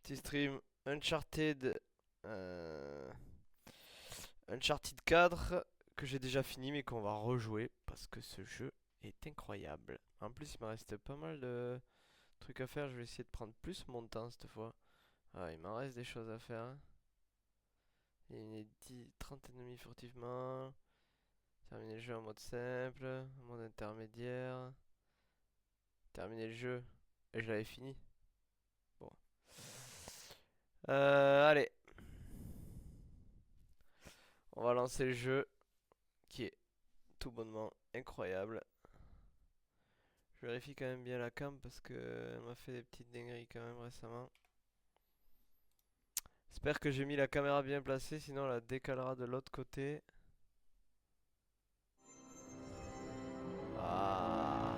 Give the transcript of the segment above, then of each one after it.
Petit stream Uncharted, euh, Uncharted 4 que j'ai déjà fini mais qu'on va rejouer parce que ce jeu est incroyable. En plus il me reste pas mal de trucs à faire, je vais essayer de prendre plus mon temps cette fois. Ah, il m'en reste des choses à faire, hein. Il est 30 ennemis furtivement. Terminer le jeu en mode simple, en mode intermédiaire. Terminer le jeu. Et je l'avais fini. Bon. Allez. On va lancer le jeu qui est tout bonnement incroyable. Je vérifie quand même bien la cam parce que elle m'a fait des petites dingueries quand même récemment. J'espère que j'ai mis la caméra bien placée, sinon elle la décalera de l'autre côté. Ah.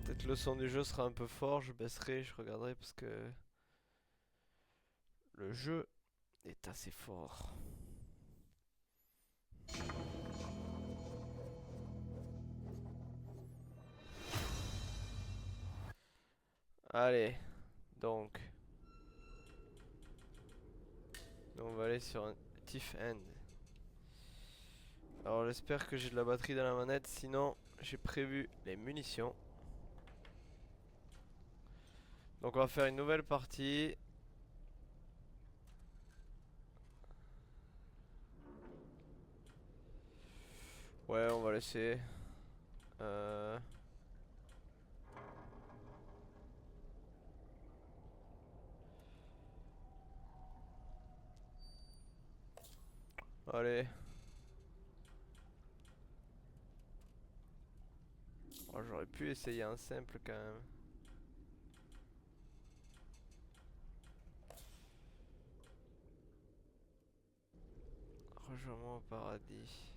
Peut-être le son du jeu sera un peu fort, je baisserai, je regarderai parce que le jeu est assez fort. Allez, donc on va aller sur un Tiff End. Alors j'espère que j'ai de la batterie dans la manette, sinon j'ai prévu les munitions. Donc on va faire une nouvelle partie. Ouais, on va laisser. Euh... Allez. Oh, j'aurais pu essayer un simple quand même. Rejoins-moi au paradis.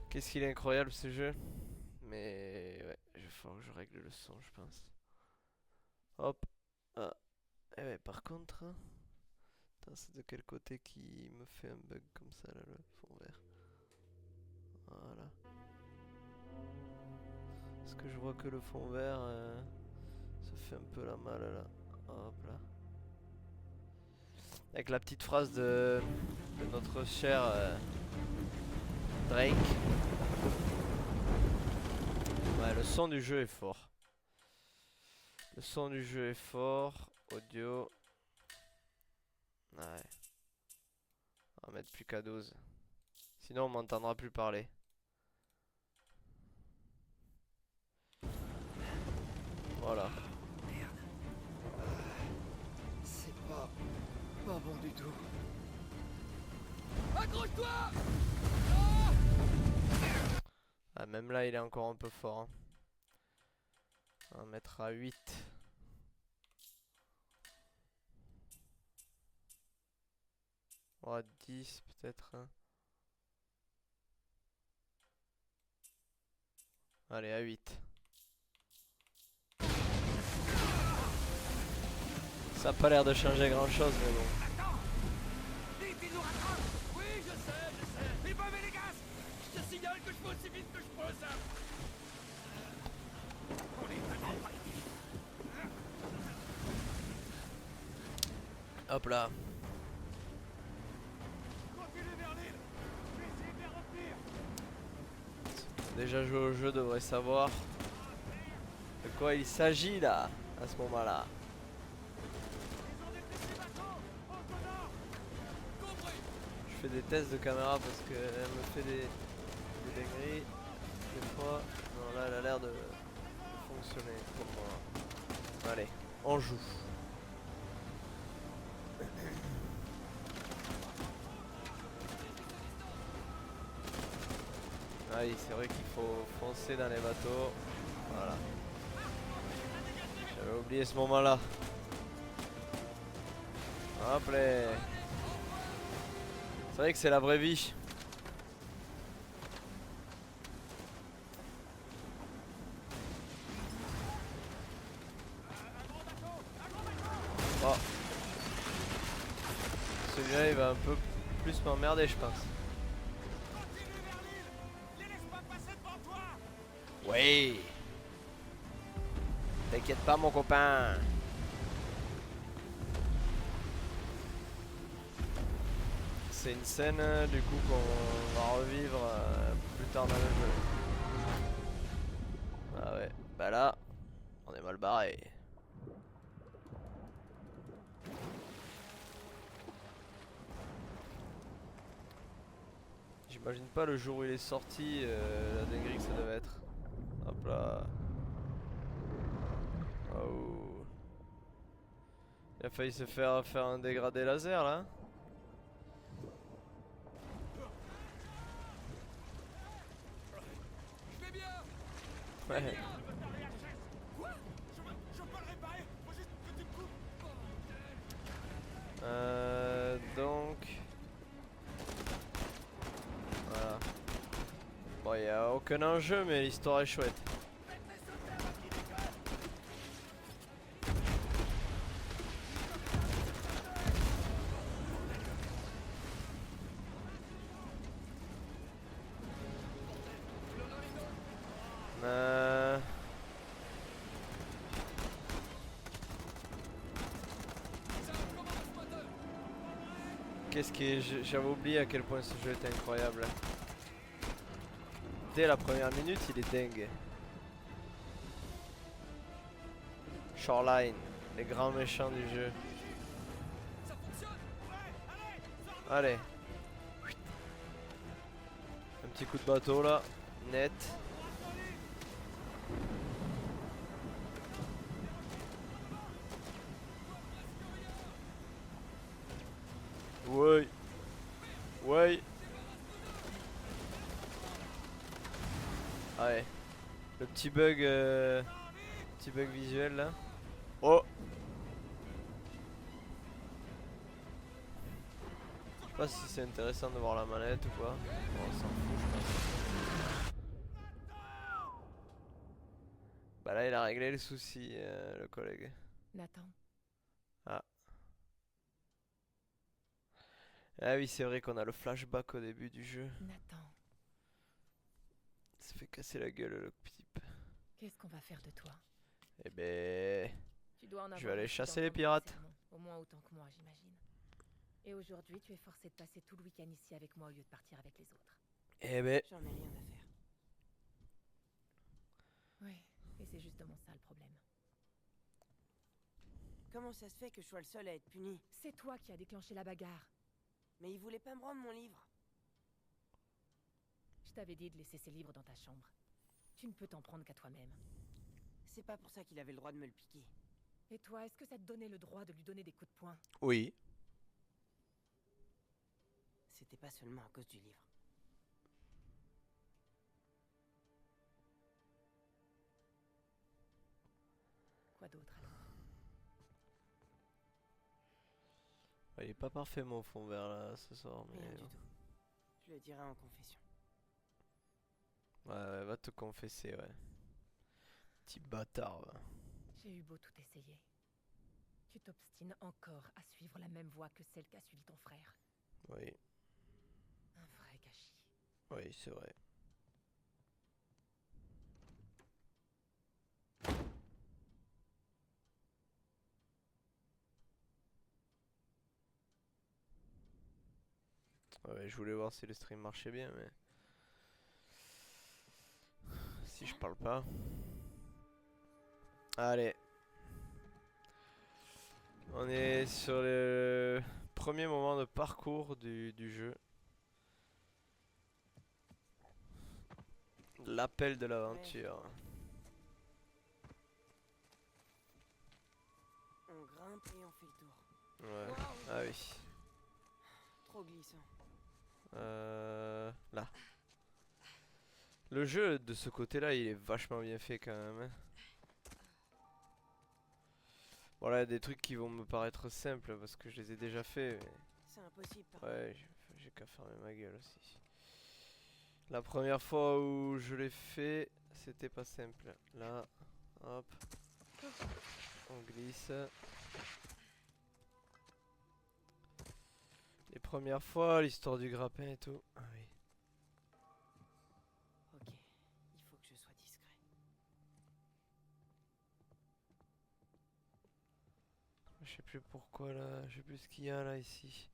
Qu'est-ce qu'il est incroyable ce jeu. Mais ouais, il faut que je règle le son, je pense. Hop. Ah. Eh ouais, par contre. Attends, c'est de quel côté qui me fait un bug comme ça là, le fond vert. Voilà. Parce que je vois que le fond vert se fait un peu la malle là. Hop là. Avec la petite phrase de notre cher Drake. Ouais, le son du jeu est fort. Le son du jeu est fort. Audio. Ouais. On va mettre plus qu'à 12. Sinon on m'entendra plus parler. Voilà. Merde. C'est pas bon du tout. Accroche-toi! Ah, même là il est encore un peu fort, hein. On va mettre à 8. Oh, à 10 peut-être, hein. Allez, à 8. Ça a pas l'air de changer grand chose, mais bon. Attends! Vite, il nous rattrape! Oui, je sais. Les bombes et les gaz! Je te signale que je peux aussi vite que je peux, ça! On est vraiment pas ici. Hop là. Continuez vers l'île! Je vais essayer de les retenir! Déjà joué au jeu devrait savoir de quoi il s'agit là, à ce moment-là. Ils ont détecté bateau! Au nord! Compris! Je fais des tests de caméra parce qu'elle me fait des dingueries. Des fois, non, là elle a l'air de fonctionner pour moi. Allez, on joue. Ah oui, c'est vrai qu'il faut foncer dans les bateaux. Voilà. J'avais oublié ce moment-là. Hop là. C'est vrai que c'est la vraie vie. Oh. Celui-là il va un peu plus m'emmerder je pense. Continue vers l'île! Les laisse pas passer devant toi! Ouais. T'inquiète pas mon copain. C'est une scène du coup qu'on va revivre plus tard dans le jeu. Ah ouais, bah là, on est mal barré. J'imagine pas le jour où il est sorti, la dinguerie que ça devait être. Hop là. Oh. Il a failli se faire un dégradé laser là. Je vais bien. Ouais. Quoi? Je peux le réparer. Faut juste que tu me coupes. Donc. Voilà. Bon, il n'y a aucun enjeu, mais l'histoire est chouette. Qu'est-ce qui est... J'avais oublié à quel point ce jeu était incroyable. Dès la première minute, il est dingue. Shoreline, les grands méchants du jeu. Ça fonctionne. Ouais, Allez. Un petit coup de bateau là, net. Ouais. Ouais. Allez. Le petit bug visuel là. Oh. Je sais pas si c'est intéressant de voir la manette ou quoi. Bon, on s'en fout, je pense. Bah là, il a réglé le souci, le collègue. Nathan, Ah. Ah oui, c'est vrai qu'on a le flashback au début du jeu. Nathan, Ça fait casser la gueule le type. qu'est-ce qu'on va faire de toi? Eh ben... Tu dois en avoir Je vais aller assez chasser les d'entendre pirates. ces sermons, au moins autant que moi, j'imagine. Et aujourd'hui, tu es forcé de passer tout le week-end ici avec moi au lieu de partir avec les autres. Eh ben... J'en ai rien à faire. Oui, et c'est justement ça le problème. Comment ça se fait que je sois le seul à être puni? C'est toi qui as déclenché la bagarre. Mais il voulait pas me rendre mon livre. Je t'avais dit de laisser ses livres dans ta chambre. Tu ne peux t'en prendre qu'à toi-même. C'est pas pour ça qu'il avait le droit de me le piquer. Et toi, est-ce que ça te donnait le droit de lui donner des coups de poing? Oui. C'était pas seulement à cause du livre. Quoi d'autre alors? Il est pas parfait mon fond vert là ce soir, mais... Rien du tout. Je le dirai en confession. Ouais, ouais, va te confesser, ouais. Petit bâtard, va. J'ai eu beau tout essayer. Tu t'obstines encore à suivre la même voie que celle qu'a suivi ton frère. Oui, Un vrai gâchis. oui, c'est vrai. Ouais, je voulais voir si le stream marchait bien, mais... Si je parle pas... Allez. On est sur le premier moment de parcours du jeu. L'appel de l'aventure. On grimpe et on fait le tour. Ouais. Ah oui. Trop glissant. Là. Le jeu de ce côté-là, il est vachement bien fait quand même, hein. Voilà, il y a des trucs qui vont me paraître simples parce que je les ai déjà fait. Mais... C'est impossible par Ouais, j'ai qu'à fermer ma gueule aussi. La première fois où je l'ai fait, c'était pas simple. Là, hop, on glisse. Les premières fois, l'histoire du grappin et tout. Ah oui. Ok, il faut que je sois discret. Je sais plus pourquoi là, je sais plus ce qu'il y a là ici.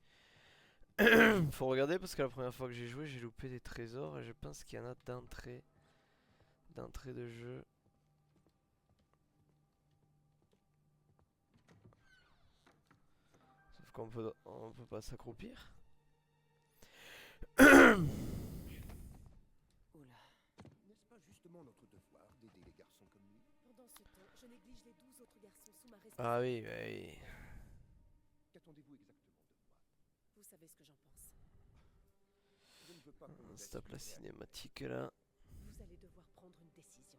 Faut regarder parce que la première fois que j'ai joué, j'ai loupé des trésors et je pense qu'il y en a d'entrée de jeu. Sauf on peut pas s'accroupir. Oula. N'est-ce pas justement notre devoir d'aider les garçons comme lui? Pendant ce temps, je néglige les 12 autres garçons sous ma Ah responsabilité. oui, bah oui. Qu'attendez-vous exactement de moi? Vous savez ce que j'en pense. Je ne veux pas qu'on me laisse Stop la libre et cinématique là. Vous allez devoir prendre une décision.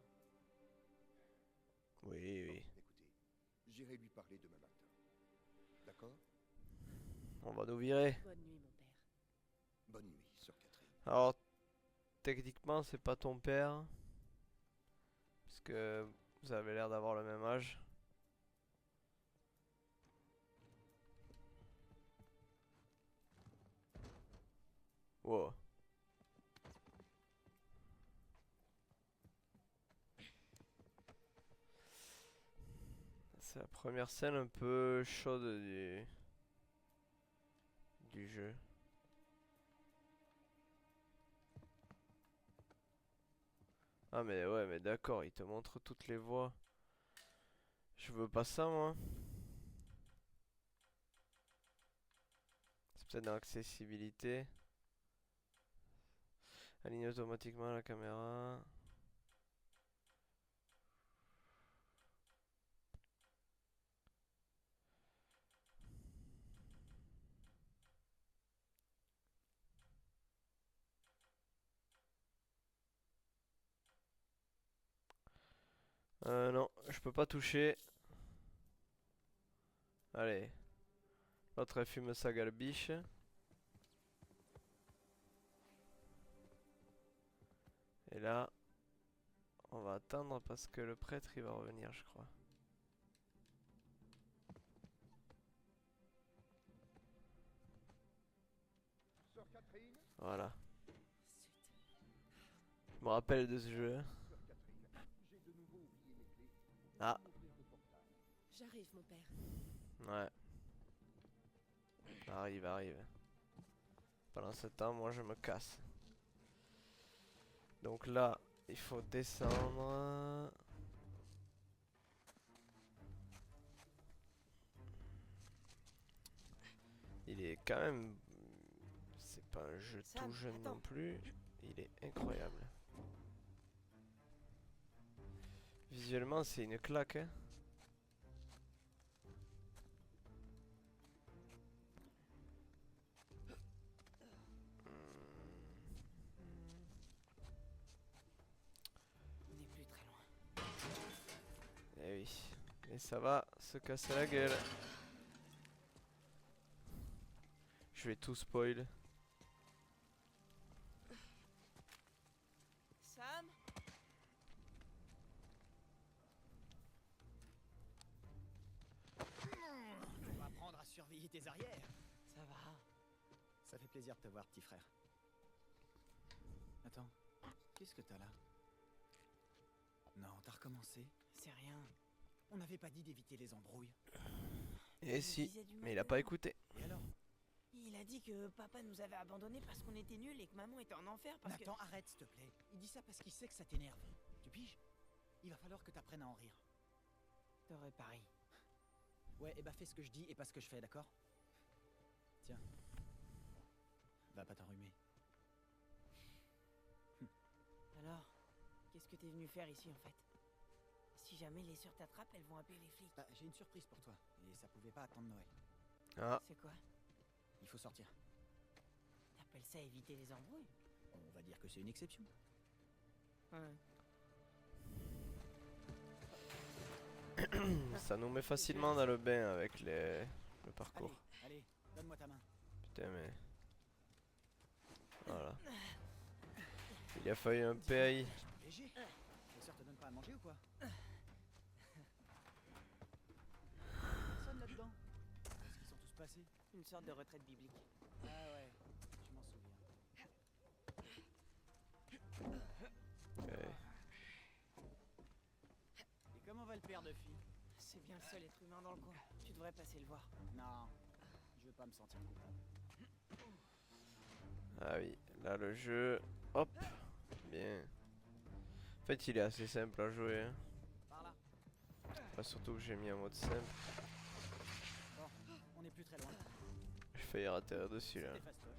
Oui, Bon, oui. écoutez, j'irai lui parler demain matin. D'accord? On va nous virer. Bonne nuit, mon père. Bonne nuit, sœur Catherine. Alors, techniquement, c'est pas ton père. Parce que vous avez l'air d'avoir le même âge. Wow. C'est la première scène un peu chaude du jeu. Ah mais ouais, mais d'accord, il te montre toutes les voies. Je veux pas ça moi. C'est peut-être dans l'accessibilité. Aligne automatiquement la caméra. Non, je peux pas toucher. Allez. L'autre elle fume sa galbiche. Et là, on va attendre parce que le prêtre il va revenir, je crois. Sœur Catherine? Voilà. Zut. Je me rappelle de ce jeu. Sœur Catherine, j'ai de nouveau oublié mes clés. Ah. Pouvez-vous m'ouvrir le portail? J'arrive, mon père. Ouais. Arrive, arrive. Pendant ce temps, moi je me casse. Donc là, il faut descendre. Il est quand même... C'est pas un jeu Sam, tout jeune attends. non plus. Il est incroyable. Visuellement, c'est une claque. Hein. On n'est plus très loin. Eh oui. Et ça va se casser la gueule. Je vais tout spoil. Sam? Tu vas apprendre à surveiller tes arrières. Ça va. Ça fait plaisir de te voir, petit frère. Attends, qu'est-ce que t'as là? Non, t'as recommencé. C'est rien. On n'avait pas dit d'éviter les embrouilles. Et Je si, disais du mais il a mal pas de- écouté. Et alors? Il a dit que papa nous avait abandonnés parce qu'on était nuls et que maman était en enfer parce Nathan, arrête, s'il te plaît. Il dit ça parce qu'il sait que ça t'énerve. Tu piges? Il va falloir que t'apprennes à en rire. que t'aurais pari. Ouais, et bah fais ce que je dis et pas ce que je fais, d'accord? Tiens. Va pas t'enrhumer. Alors, qu'est-ce que t'es venu faire ici en fait? Si jamais les sœurs t'attrapent, elles vont appeler les flics. Bah, j'ai une surprise pour toi. Et ça pouvait pas attendre Noël. Ah, C'est quoi? Il faut sortir. T'appelles ça éviter les embrouilles? On va dire que c'est une exception. Ouais. ça nous met facilement dans le bain avec le parcours. Allez, allez, donne-moi ta main. Putain mais... Voilà. Il a fallu un paye. Léger. Les sœurs te donnent pas à manger ou quoi? Personne là-dedans. Est-ce qu'ils sont tous passés? Une sorte de retraite biblique. Ah ouais, je m'en souviens. Ouais. Et comment va le père de fille? C'est bien le seul être humain dans le coin. Tu devrais passer le voir. Non, je veux pas me sentir coupable. Ah oui, là le jeu, hop, bien. En fait il est assez simple à jouer, hein. Par là. Enfin, surtout que j'ai mis un mode simple. Bon, on est plus très loin. J'ai failli rater dessus là. C'était fastoche.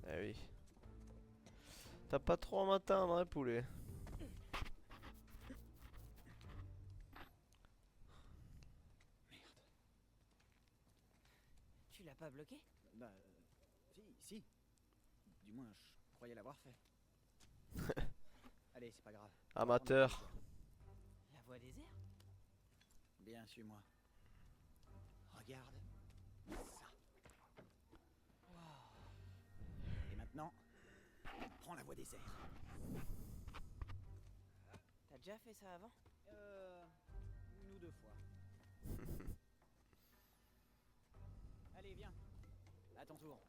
Ah oui. T'as pas trop à m'attendre, hein, poulet. Tu l'as pas bloqué? Bah, si. Du moins, je croyais l'avoir fait. Allez, c'est pas grave. Amateur. La voie des airs? Bien, suis-moi. Regarde ça. Et maintenant, prends la voie des airs. T'as déjà fait ça avant? Une ou deux fois. Allez, viens. À ton tour.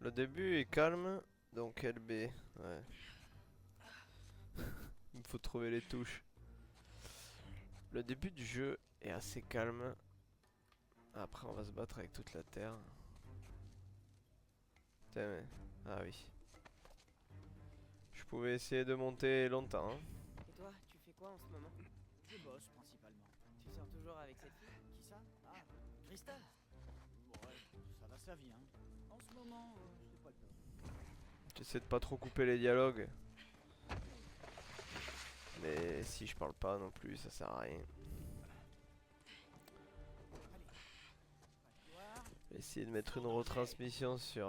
Le début est calme, donc LB. Ouais. Il me faut trouver les touches. Le début du jeu est assez calme. Après on va se battre avec toute la terre. Putain mais... Ah oui. Je pouvais essayer de monter longtemps, hein. Et toi, tu fais quoi en ce moment? Je bosse principalement. Tu sors toujours avec cette fille? Qui ça? Ah, Cristal. Ouais, ça va sa vie, hein. En ce moment, c'est pas le top. J'essaie de pas trop couper les dialogues. Mais si je parle pas non plus, ça sert à rien. Je vais essayer de mettre une retransmission sur...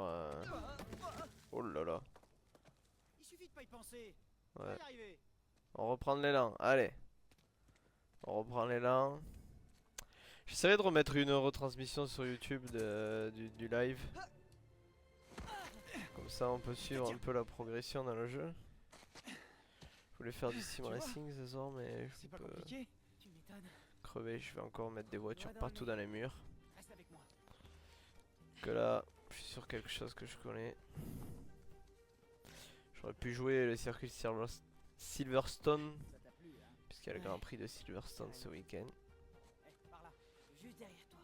Oh là là. Il suffit de pas y penser. On Ouais. va y arriver. On reprend l'élan, allez. On reprend l'élan. J'essaierai de remettre une retransmission sur YouTube du live. Comme ça on peut suivre un peu la progression dans le jeu. Je voulais faire du sim Tu vois, racing ce soir mais je C'est pas peux compliqué. Tu m'étonnes. crever. Je vais encore mettre des voitures Doigt dans partout le dans les murs. Reste avec moi. Que là, je suis sur quelque chose que je connais. J'aurais pu jouer le circuit Silverstone, Ça t'a plu, hein? puisqu'il y a le Grand Prix de Silverstone ce week-end. Par là. Juste derrière toi.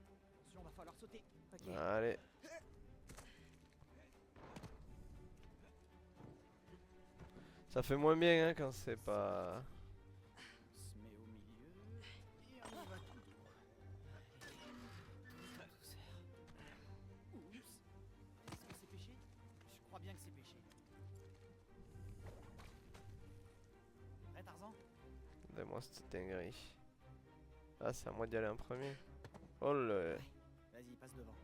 Attention, va falloir sauter. Ok. Allez. Ça fait moins bien hein, quand c'est pas... On se met au milieu. Et on y va tout droit. Oups. Est-ce que c'est péché? Je crois bien que c'est péché. Prêt, Tarzan? Donne-moi cette dinguerie. Ah, c'est à moi d'y aller en premier. Oh là. Vas-y, passe devant.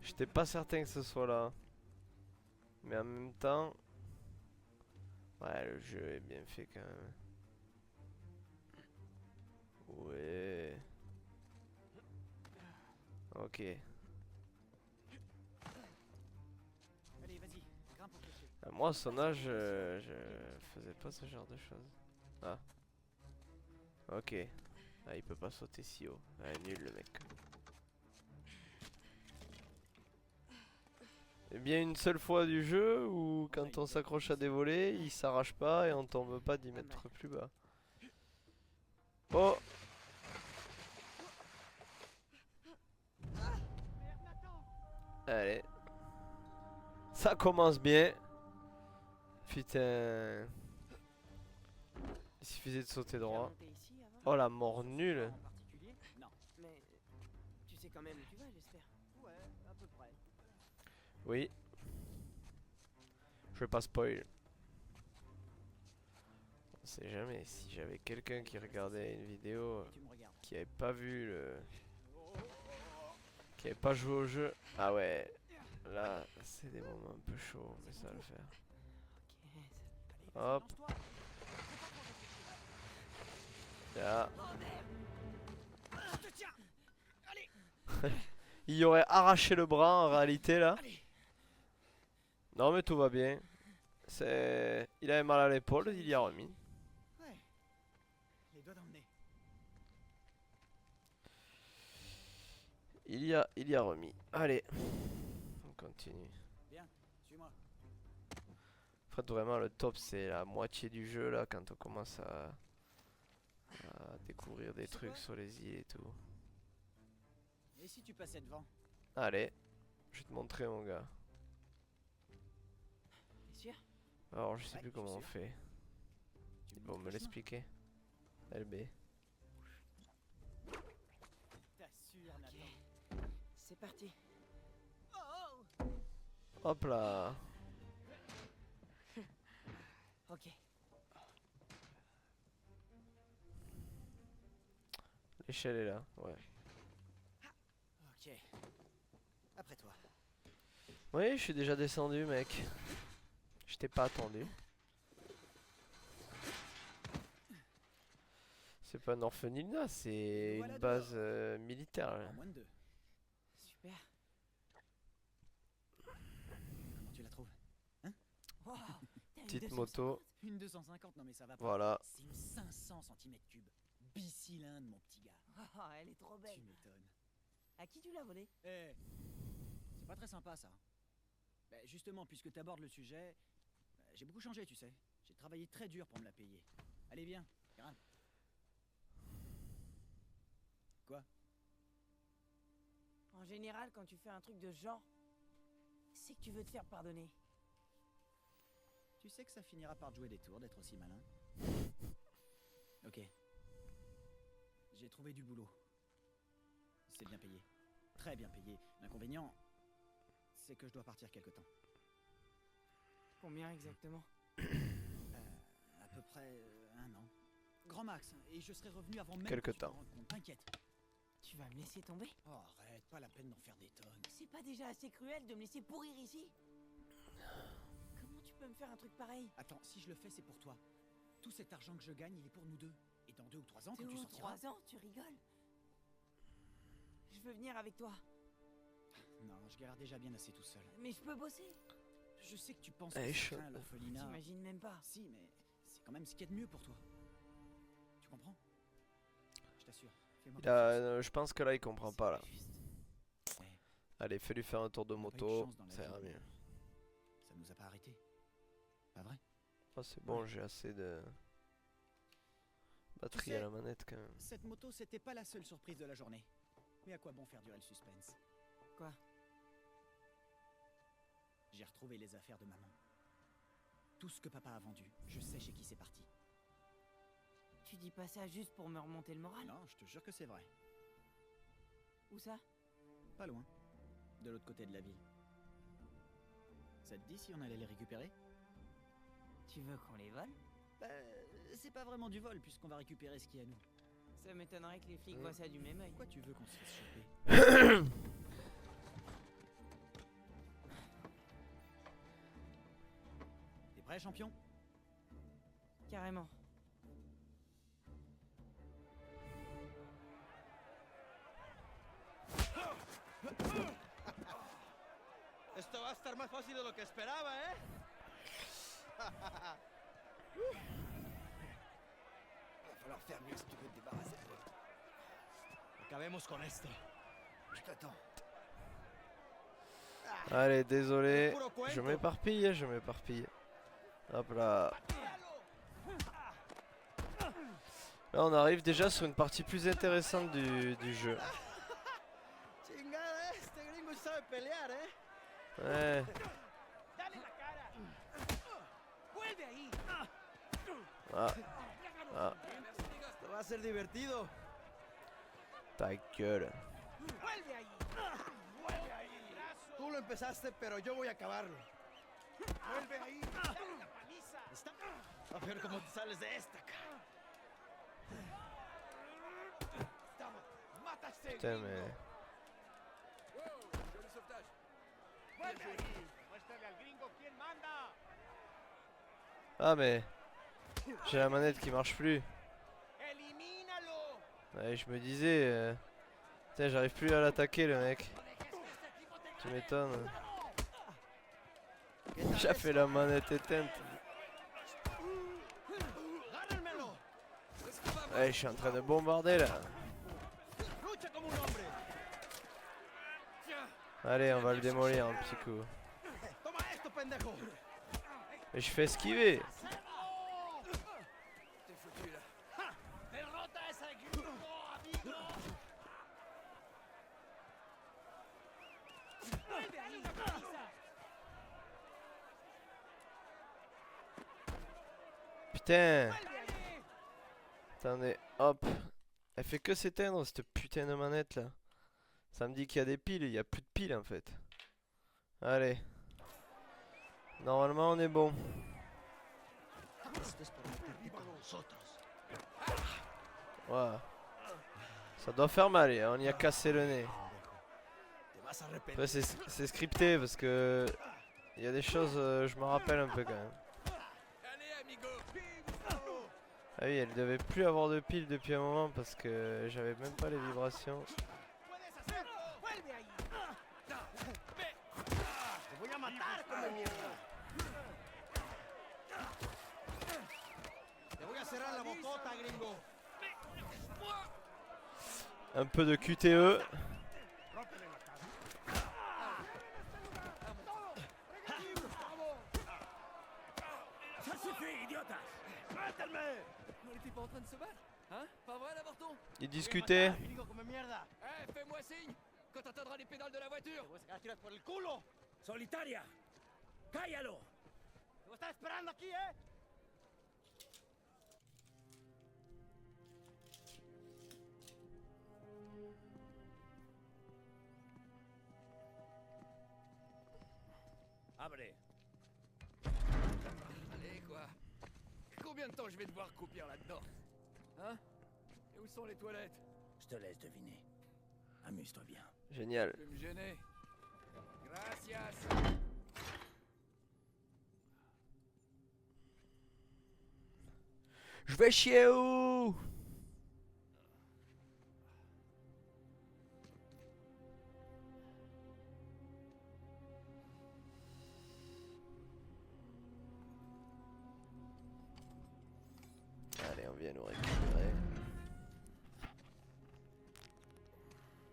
J'étais pas certain que ce soit là. Mais en même temps... Ouais, le jeu est bien fait quand même. Ouais. Ok. Allez, vas-y, grimpe au clocher. Moi, à son âge, je faisais pas ce genre de choses. Ah. Ok. Ah, il peut pas sauter si haut. Ah, nul le mec. Et bien une seule fois du jeu où quand on s'accroche à des volets, il s'arrache pas et on tombe pas 10 mètres plus bas. Oh! Allez. Ça commence bien. Putain. Il suffisait de sauter Tu as droit. monté ici avant? Oh la mort nulle. En particulier? Non. Mais tu sais quand même où tu vas, j'espère. Ouais, à peu près. Oui. Je vais pas spoil. On sait jamais si j'avais quelqu'un qui regardait une vidéo Tu me regardes. qui avait pas vu le... qui avait pas joué au jeu. Ah ouais. Là, c'est des moments un peu chauds, mais ça va le faire. Ok. Hop. Lance-toi. Là. Je te tiens. Allez. Il y aurait arraché le bras en réalité là. Allez. Non mais tout va bien. C'est... Il avait mal à l'épaule, il y a remis. doigts dans le nez. Il y a remis. Allez, on continue. Bien, suis-moi. En fait, vraiment, le top, c'est la moitié du jeu, là, quand on commence à découvrir des C'est trucs quoi sur les îles et tout. Et si tu passais devant? Allez, je vais te montrer, mon gars. T'es sûr? Alors, je sais Ouais, plus je comment suis on sûr. fait. Tu Ils me vont montres me le chemin. l'expliquer. LB. T'assures, Nathan. C'est parti. Hop là. Ok. L'échelle est là, ouais. Ok. Après toi. Oui, je suis déjà descendu, mec. Je t'ai pas attendu. C'est pas un orphelinat, c'est Voilà une base dehors. militaire. Là. En moins de 2. Super. Comment tu la trouves? Wow, t'as une Petite 250? moto, Une 250, non mais ça va pas. voilà. C'est une 500 cm3. Bicylindre, mon petit gars. Oh, elle est trop Tu belle. m'étonnes. À qui tu l'as volée? Eh, c'est pas très sympa ça. Bah, justement, puisque tu abordes le sujet, j'ai beaucoup changé, tu sais. J'ai travaillé très dur pour me la payer. Allez, viens, grimpe. Quoi? En général, quand tu fais un truc de ce genre, c'est que tu veux te faire pardonner. Tu sais que ça finira par te jouer des tours d'être aussi malin. Ok. J'ai trouvé du boulot. C'est bien payé. Très bien payé. L'inconvénient, c'est que je dois partir quelque temps. Combien exactement? À peu près 1 an. Grand max. Et je serai revenu avant même Quelque que tu t'en temps. rendes compte. T'inquiète. Tu vas me laisser tomber? Oh, arrête, pas la peine d'en faire des tonnes. C'est pas déjà assez cruel de me laisser pourrir ici? Comment tu peux me faire un truc pareil? Attends, si je le fais, c'est pour toi. Tout cet argent que je gagne, il est pour nous deux. Et dans 2 ou 3 ans, quand 2 tu ou sortiras... 3 ans, tu rigoles? Je veux venir avec toi, Non, je galère déjà bien assez tout seul. mais je peux bosser. Je sais que tu penses Elle est que c'est chaude. craint, l'orphelinat. T'imagines même pas. Si, mais c'est quand même ce qu'il y a de mieux pour toi. Tu comprends? Je t'assure. Fais-moi Je pense que là, il comprend pas, là. juste. Eh, Allez, fais-lui faire un tour de on n'a pas eu moto, chance dans la ça vie, ira mais mieux. Ça nous a pas arrêtés. Pas vrai? Oh, c'est bon, j'ai assez de batterie sais- à la manette, quand même. Cette moto, c'était pas la seule surprise de la journée. Mais à quoi bon faire durer le suspense? Quoi? J'ai retrouvé les affaires de maman. Tout ce que papa a vendu, je sais chez qui c'est parti. Tu dis pas ça juste pour me remonter le moral? Non, je te jure que c'est vrai. Où ça? Pas loin. De l'autre côté de la ville. Ça te dit si on allait les récupérer? Tu veux qu'on les vole? Bah, c'est pas vraiment du vol puisqu'on va récupérer ce qui est à nous. Ça m'étonnerait que les flics voient ça du même œil. Pourquoi tu veux qu'on se fasse choper? T'es prêt, champion? Carrément. Esto va a estar más fácil de lo que esperaba, ¿eh? Va falloir faire mieux si tu veux te débarrasser de l'autre. Acabemos con esto. Je t'attends. Allez, désolé, Puro cuento. je m'éparpille, je m'éparpille. Hop là. Là, on arrive déjà sur une partie plus intéressante du jeu. Chingada, este gringo sabe pelear, ¿eh? Ouais, Dale la cara. Vuelve ahí. ah, ah, Esto va a ser divertido. ta gueule. Vuelve ahí. Vuelve ahí. Tú lo empezaste, pero yo voy a acabarlo. Vuelve ahí. Dale la paliza. A ver cómo te sales de esta, cara. Mata a este Putain, gringo. mais... Vuelve ahí. Muéstrale al gringo quién manda. Ah, mais... J'ai la manette qui marche plus. Elimínalo. Ouais, je me disais... Putain, j'arrive plus à l'attaquer, le mec. Tu m'étonnes. J'ai fait la manette éteinte. Gánenmelo. Es que va Ouais, je suis en train de bombarder là. Lucha como un hombre. Allez, on va le démolir un petit coup. Toma esto, pendejo. Et je fais esquiver. T'es foutu là. Derrota a ese gringo, amigo. Putain. Attendez, hop. Elle fait que s'éteindre cette putain de manette là. Ça me dit qu'il y a des piles, il y a plus de piles en fait. Allez. Normalement on est bon. Voilà. Ça doit faire mal, hein, on y a cassé le nez. Te vas a arrepentir. Après c'est scripté parce que il y a des choses, je me rappelle un peu quand même. Ah oui, elle devait plus avoir de piles depuis un moment parce que j'avais même pas les vibrations. Puedes hacerlo. Vuelve ahí. Te voy a matar como mierda. Te voy a cerrar la bocota, gringo. Un peu de QTE. Ça suffit, idiotas. Suéltame. On était pas en train de se battre? Hein? Pas vrai, l'avorton? Ils discutaient. Gringo come mierda. Eh, fais-moi signe quand t'atteindras les pédales de la voiture! Te voy a sacar tiras por el culo. Solitaria! Cállalo! Te estás esperando aquí, ¿eh? Abre! Allez, quoi? Combien de temps je vais devoir croupir là-dedans? Hein? Et où sont les toilettes? Je te laisse deviner. Amuse-toi bien. Génial. Je vais me gêner. Gracias! Je vais chier où? Allez, on vient nous récupérer.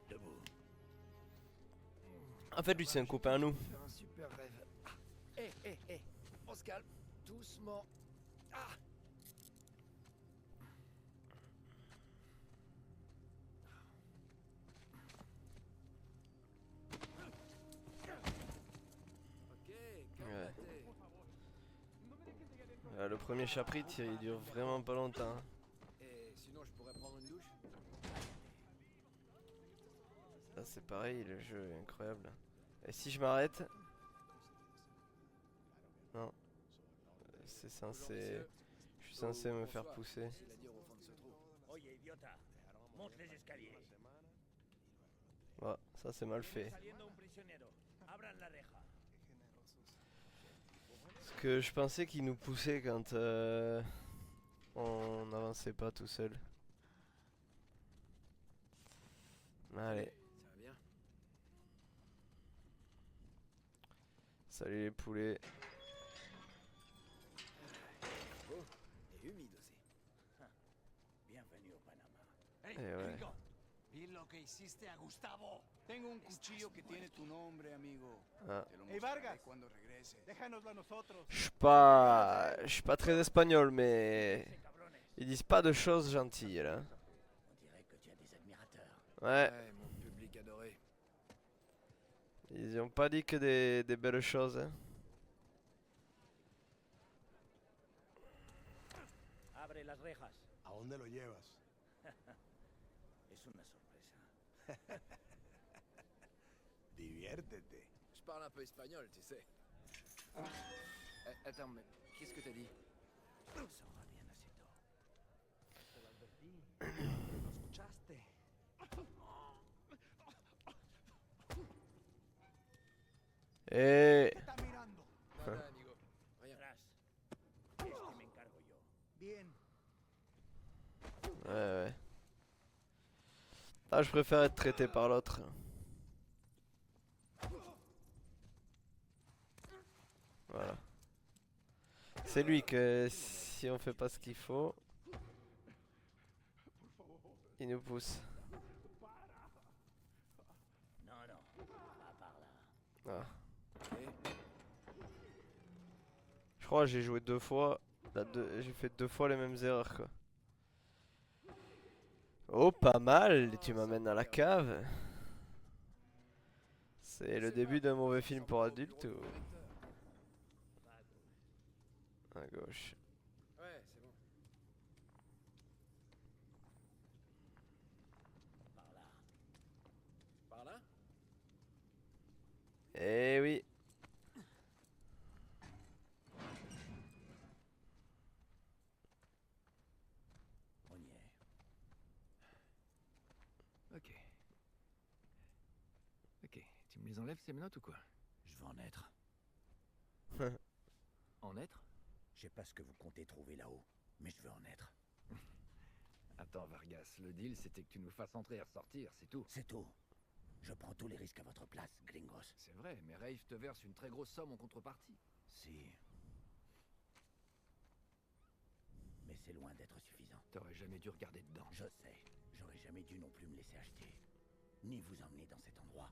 Debout. En fait, lui, c'est un copain à nous. Un super rêve. Hé. On se calme. Doucement. Ah. Ok, calme-toi. Le premier chapitre, il dure vraiment pas longtemps. Et sinon, je pourrais prendre une douche? Ça, c'est pareil, le jeu est incroyable. Et si je m'arrête? Non. C'est censé... Je suis censé me faire pousser. Oye, idiota. Monte les escaliers. Ouais, ça c'est mal fait. Saliendo un prisionero. Abran la reja. Parce que je pensais qu'il nous poussait quand on n'avançait pas tout seul. Allez, Ça va bien? salut les poulets. Oh, et humide aussi. Bienvenue au Panama. Hey, ouais. gringo. Vi lo que hiciste a Gustavo. Tengo un cuchillo que tiene tu nombre, amigo. Ah. Te lo mostraré cuando regrese. Déjanoslo a nosotros. Je suis pas très espagnol, mais ils disent pas de choses gentilles là. On dirait que tu as des admirateurs. Ouais, mon public adoré. ils ont pas dit que des belles choses. Hein. Abre las rejas. ¿A dónde lo llevas? Es una sorpresa. Diviértete. Je parle un peu espagnol, tu sais. Attends, mais qu'est-ce que t'as dit? Ça va bien assez tôt. Te lo advertí. ¿No escuchaste? Et ¿Qué está mirando? Nada, amigo. Rien. Atrás. Este me encargo yo. Bien. ouais. Ah, je préfère être traité par l'autre. Voilà. C'est lui que si on fait pas ce qu'il faut. Il nous pousse. Non, non, pas par là. Ah. Ok. Je crois que j'ai joué 2 fois. J'ai fait 2 fois les mêmes erreurs quoi. Oh pas mal, tu m'amènes à la cave. C'est le début d'un mauvais film pour adultes ou... À gauche. Ouais, c'est bon. Par là. Par là? Eh oui. On y est. Ok. Ok. Tu me les enlèves ces menottes ou quoi? Je veux en être. En être? Je sais pas ce que vous comptez trouver là-haut, mais je veux en être. Attends, Vargas, le deal c'était que tu nous fasses entrer et ressortir, c'est tout. C'est tout. Je prends tous les risques à votre place, gringos. C'est vrai, mais Rafe te verse une très grosse somme en contrepartie. Si. Mais c'est loin d'être suffisant. T'aurais jamais dû regarder dedans. Je sais. J'aurais jamais dû non plus me laisser acheter. Ni vous emmener dans cet endroit.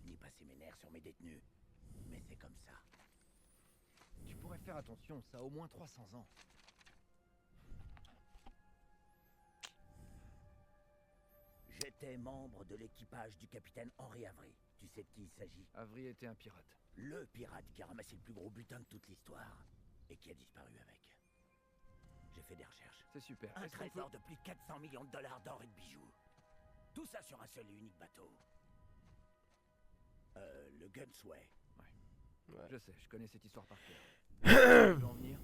Ni passer mes nerfs sur mes détenus. Mais c'est comme ça. Tu pourrais faire attention, ça a au moins 300 ans. J'étais membre de l'équipage du capitaine Henri Avery. Tu sais de qui il s'agit? Avery était un pirate. Le pirate qui a ramassé le plus gros butin de toute l'histoire. Et qui a disparu avec. J'ai fait des recherches. C'est super. Un Est-ce qu'on trésor peut- de plus de 400 millions de dollars d'or et de bijoux. Tout ça sur un seul et unique bateau. Le Gunsway. Je sais, je connais cette histoire par cœur. Tu veux en venir?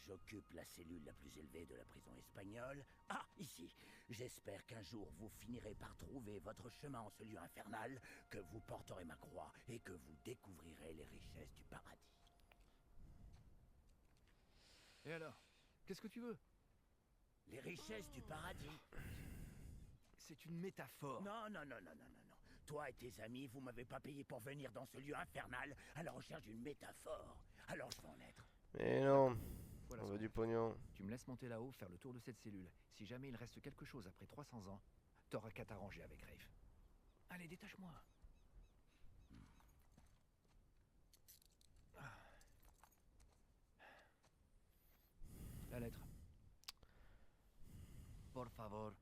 J'occupe la cellule la plus élevée de la prison espagnole. Ah, ici. J'espère qu'un jour vous finirez par trouver votre chemin en ce lieu infernal, que vous porterez ma croix et que vous découvrirez les richesses du paradis. Et alors? Qu'est-ce que tu veux? Les richesses du paradis? C'est une métaphore. Non, non, non, non, non, non, non. Toi et tes amis, vous m'avez pas payé pour venir dans ce lieu infernal à la recherche d'une métaphore. Alors je vais en être. Mais non. Voilà On ce veut qu'on du fait. pognon. Tu me laisses monter là-haut, faire le tour de cette cellule. Si jamais il reste quelque chose après 300 ans, t'auras qu'à t'arranger avec Rafe. Allez, détache-moi. La lettre. Por favor.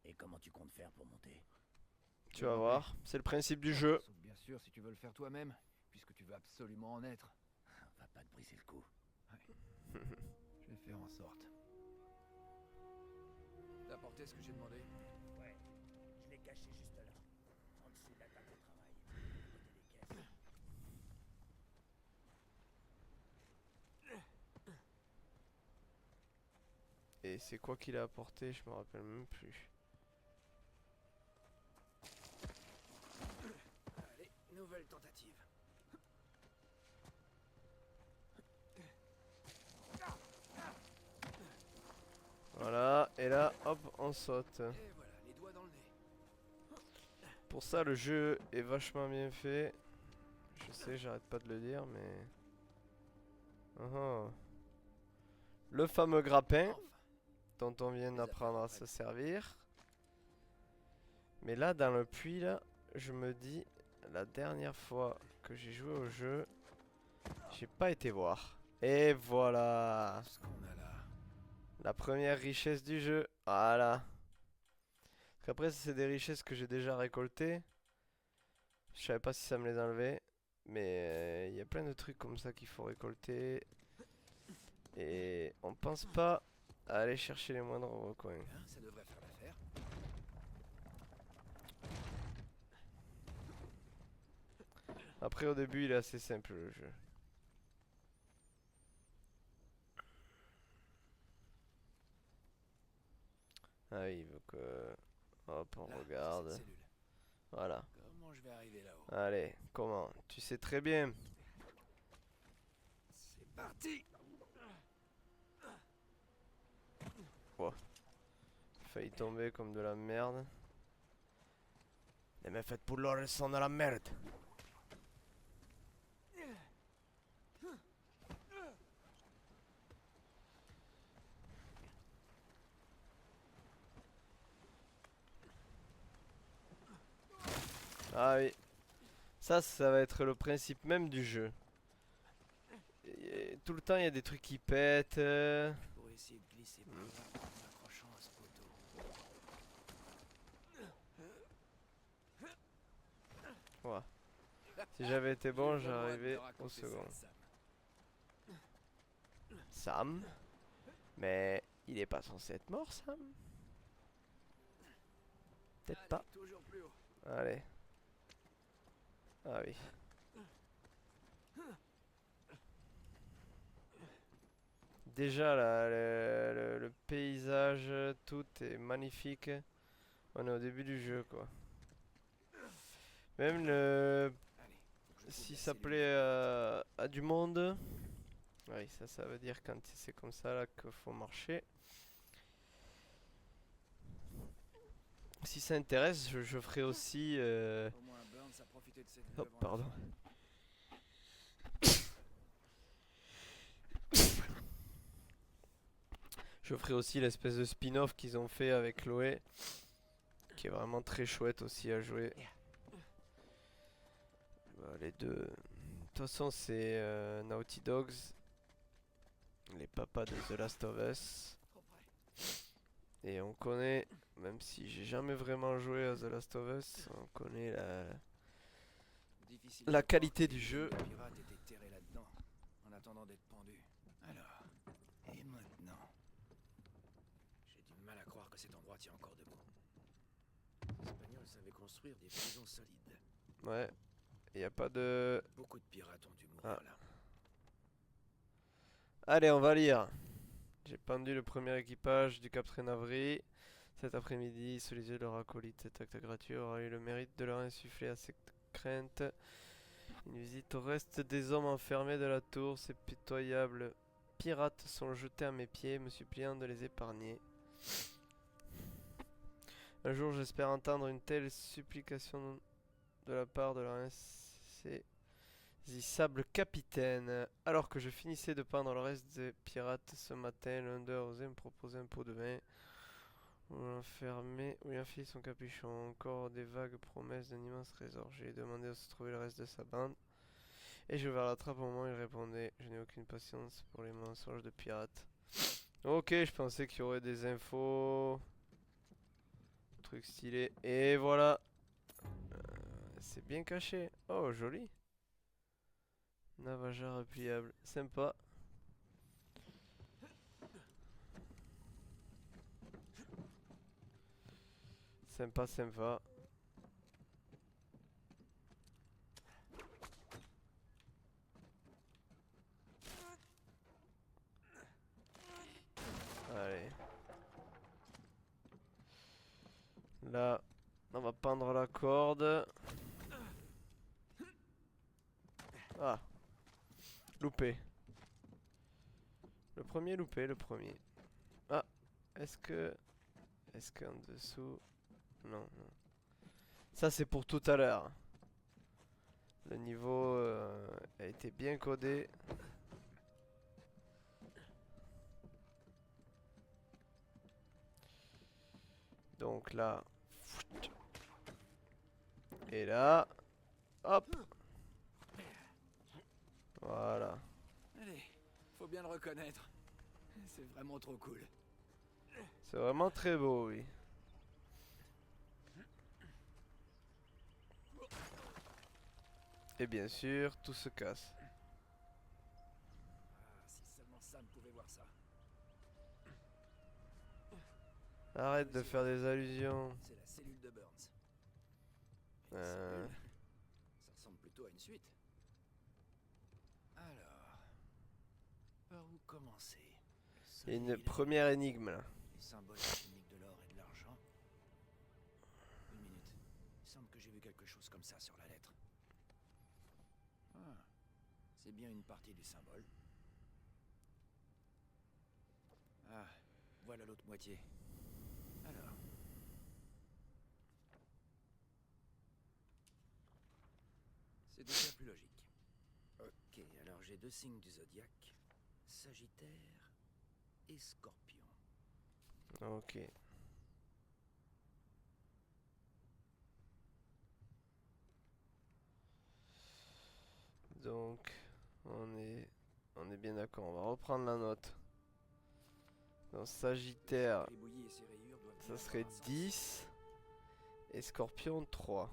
Et comment tu comptes faire pour monter? Tu vas voir. C'est le principe du jeu. Sauf bien sûr si tu veux le faire toi-même, puisque tu veux absolument en être. Va pas te briser le cou. Je vais faire en sorte. T'as apporté ce que j'ai demandé? Ouais, je l'ai caché juste là. En dessous de la table de travail. À côté des caisses. Et c'est quoi qu'il a apporté? Je me rappelle même plus. Allez, nouvelle tentative. Voilà. Et là, hop, on saute. Et voilà, les doigts dans le nez. Pour ça, le jeu est vachement bien fait. Je sais, j'arrête pas de le dire, mais... Le fameux grappin, Enfin, dont on vient d'apprendre à se servir. Mais là, dans le puits, là, je me dis... La dernière fois que j'ai joué au jeu, j'ai pas été voir. Et voilà. ce qu'on a là. La première richesse du jeu. Voilà. Parce qu'après, c'est des richesses que j'ai déjà récoltées. Je savais pas si ça me les enlevait. Mais il y a plein de trucs comme ça qu'il faut récolter. Et on pense pas à aller chercher les moindres recoins. Hein, ça devrait faire l'affaire. Après, au début, il est assez simple le jeu. Ah oui, il veut que... Hop, on Là, regarde. c'est cette cellule. Voilà. Comment je vais arriver là-haut? Allez, comment? Tu sais très bien. C'est parti! Failli tomber comme de la merde. Les meufs faites pour l'or, elles sont dans la merde. Ah oui. Ça va être le principe même du jeu. Et tout le temps, il y a des trucs qui pètent. Pour essayer de glisser par là en m'accrochant à ce poteau. Ouais. Si j'avais été bon, j'arrivais au second. Sam? Mais il est pas censé être mort, Sam? Peut-être pas. Toujours plus haut. Allez. Ah oui. Déjà là, le paysage, tout est magnifique. On est au début du jeu quoi. Même le... Allez, faut que je trouve Si la ça cellule. plaît à du monde. Oui, ça veut dire quand c'est comme ça là qu'il faut marcher. Si ça intéresse, je ferai aussi... Au moins Burns a profité de cette vue Hop, avant la pardon. fin. Je ferai aussi l'espèce de spin-off qu'ils ont fait avec Chloé. Qui est vraiment très chouette aussi à jouer. Bah, les deux... De toute façon, c'est Naughty Dogs. Les papas de The Last of Us. Trop près. Et on connaît, même si j'ai jamais vraiment joué à The Last of Us, on connaît Difficile la de qualité croire du que jeu. le pirate était terré là-dedans, en attendant d'être pendu. Alors, et maintenant? J'ai du mal à croire que cet endroit tient encore debout. Les Espagnols savaient construire des prisons solides. Ouais, il n'y a pas de... Beaucoup de pirates ont dû mourir là. Allez, on va lire. J'ai pendu le premier équipage du Capitaine Avery. Cet après-midi, sous les yeux de leur acolyte, cet acte gratuit aura eu le mérite de leur insuffler à cette crainte une visite au reste des hommes enfermés de la tour. Ces pitoyables pirates sont jetés à mes pieds, me suppliant de les épargner. Un jour, j'espère entendre une telle supplication de la part de leur insaisissable capitaine. Alors que je finissais de pendre le reste des pirates ce matin, l'un d'eux a osé me proposer un pot de vin. Où il enfilait son capuchon. Encore des vagues promesses d'un immense trésor. J'ai demandé où se trouvait le reste de sa bande. Et j'ai ouvert la trappe au moment où il répondait. Je n'ai aucune patience pour les mensonges de pirates. Ok, je pensais qu'il y aurait des infos. Truc stylé. Et voilà. C'est bien caché. Oh, joli. Navaja repliable. Sympa. Sympa, sympa. Allez. Là, on va pendre la corde. Ah. Loupé. Le premier loupé, le premier. Ah. Est-ce qu'en dessous... Non, non. Ça, c'est pour tout à l'heure. Le niveau a été bien codé. Donc là... Et là... Hop. Voilà. Allez, faut bien le reconnaître. C'est vraiment trop cool. C'est vraiment très beau, oui. Et bien sûr, tout se casse. Ah, si seulement Sam pouvait voir ça. Arrête de faire des allusions. C'est la cellule de Burns. Une Euh, cellule. Ça ressemble plutôt à une suite. Alors, par où commencer? Il y a une première énigme là. Les symboles chimiques de l'or et de l'argent. Une minute. Il semble que j'ai vu quelque chose comme ça sur la lettre. Ah, c'est bien une partie du symbole. Ah, voilà l'autre moitié. Alors. C'est déjà plus logique. Ok, alors j'ai deux signes du zodiaque. Sagittaire et Scorpion. Ok. donc on est bien d'accord. On va reprendre la note. Dans Sagittaire, Gribouillis et ses rayures doivent ça bien serait avoir un sens. 10. Et Scorpion 3.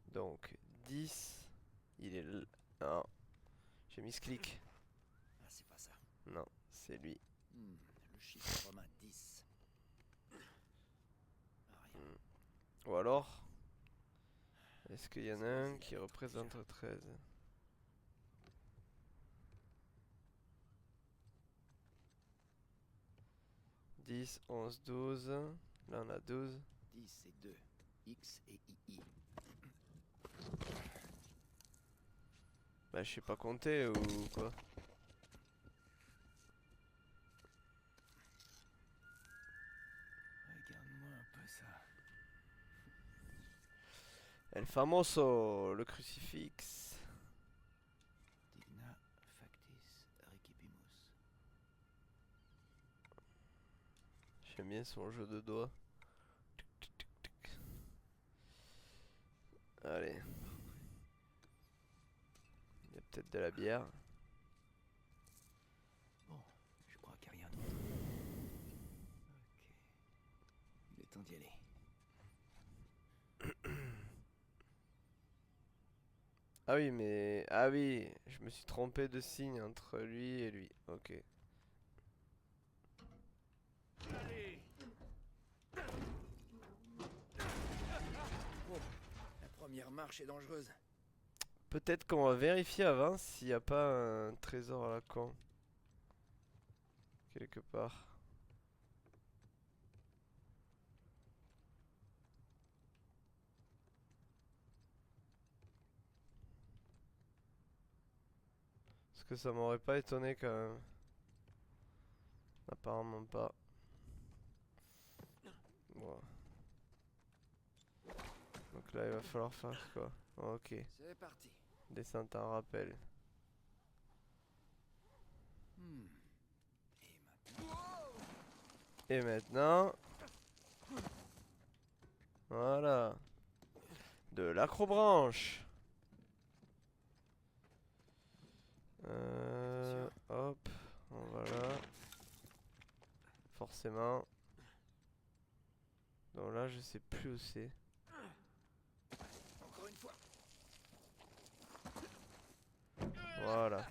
Donc 10. Il est là. Non. J'ai mis ce clic. Ah, c'est pas ça. Non, c'est lui. Le chiffre romain 10. Ah, rien. Ou alors, est-ce qu'il y en a un qui représente 13? « 10, 11, 12. Là, on a 12. 10 et 2. X et II. Bah, je sais pas compter ou quoi. Regarde-moi un peu ça. El famoso, le crucifix. Digna factis recipimus. J'aime bien son jeu de doigts. Tic, tic, tic, tic. Allez. Il y a peut-être de la bière. Bon, je crois qu'il n'y a rien d'autre. Ok. Il est temps d'y aller. Ah oui, mais... Ah oui, je me suis trompé de signe entre lui et lui. Ok. Oh, la première marche est dangereuse. Peut-être qu'on va vérifier avant s'il n'y a pas un trésor à la con. Quelque part. Parce que ça m'aurait pas étonné quand même. Apparemment pas. Bon. Donc là il va falloir faire quoi? Ok. C'est parti. Descente en rappel. Hmm. Et maintenant... Et maintenant... Voilà. De l'acrobranche. Hop. On va là. Forcément. Donc là je sais plus où c'est. Encore une fois. Voilà.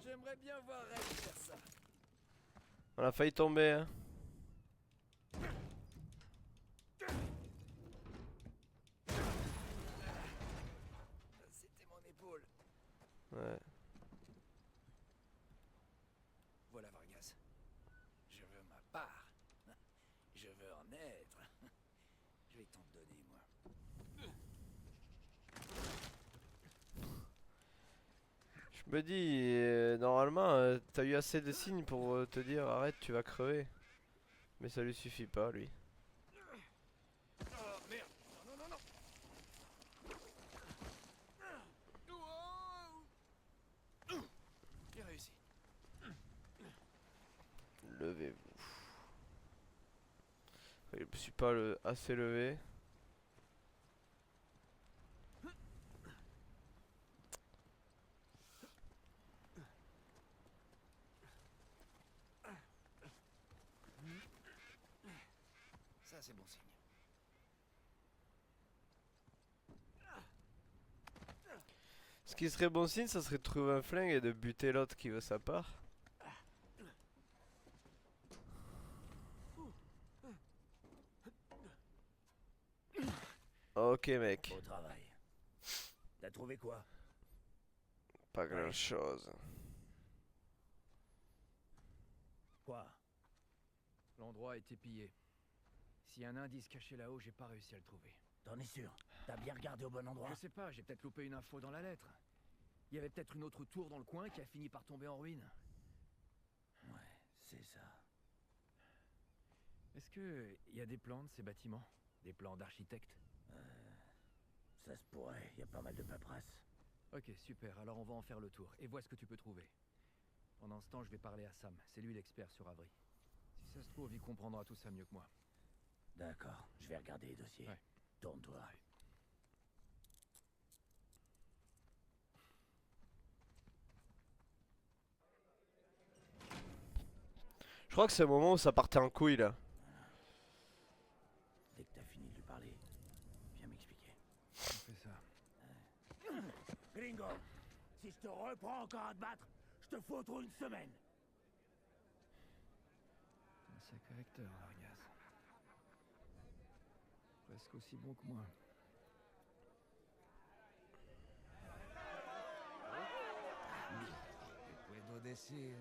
J'aimerais bien voir Red faire ça. On a failli tomber hein. C'était mon épaule. Ouais. Voilà Vargas. Je veux ma part. Je veux en être. Je vais t'en donner, moi. Je me dis, normalement, t'as eu assez de signes pour te dire arrête, tu vas crever. Mais ça lui suffit pas, lui. Oh merde. Non, non, non, non. J'ai réussi. Levez-vous. Je me suis pas assez levé. Ça, c'est bon signe. Ce qui serait bon signe, ça serait de trouver un flingue et de buter l'autre qui veut sa part. Ok mec, Au travail. T'as trouvé quoi? pas grand chose. Quoi? L'endroit a été pillé. S'il y a un indice caché là-haut, j'ai pas réussi à le trouver. T'en es sûr? T'as bien regardé au bon endroit? Je sais pas, j'ai peut-être loupé une info dans la lettre. Il y avait peut-être une autre tour dans le coin qui a fini par tomber en ruine. Ouais, c'est ça. Est-ce que il y a des plans de ces bâtiments? Des plans d'architecte? Ça se pourrait, y a pas mal de paperasse. Ok, super, alors on va en faire le tour, et vois ce que tu peux trouver. Pendant ce temps, je vais parler à Sam, c'est lui l'expert sur Avery. Si ça se trouve, il comprendra tout ça mieux que moi. D'accord, je vais regarder les dossiers. Ouais. Tourne-toi. Je crois que c'est le moment où ça partait en couille là. Dès que t'as fini de lui parler, viens m'expliquer. On fait ça. Gringo, si je te reprends encore à te battre, je te fous trop une semaine. T'es un sacré acteur, Vargas. Presque aussi bon que moi. Te puedo decir,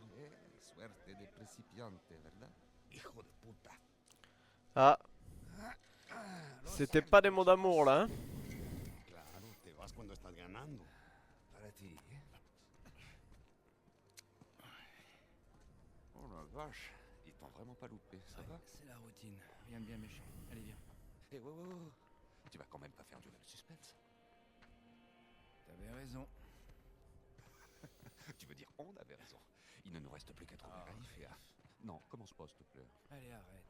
suerte de principiante, ¿verdad? Hijo de puta. Ah, c'était pas des mots d'amour là. Hein. Claro, te vas cuando estás ganando. Para ti, Oh la vache, ils t'ont vraiment pas loupé, ça va? C'est la routine. Rien de bien méchant. Allez, viens. Eh, ouais. Tu vas quand même pas faire durer le suspense. T'avais raison. Tu veux dire, on avait raison. Il ne nous reste plus qu'à trouver Raif et à... Non, commence pas, s'il te plaît. Allez, arrête.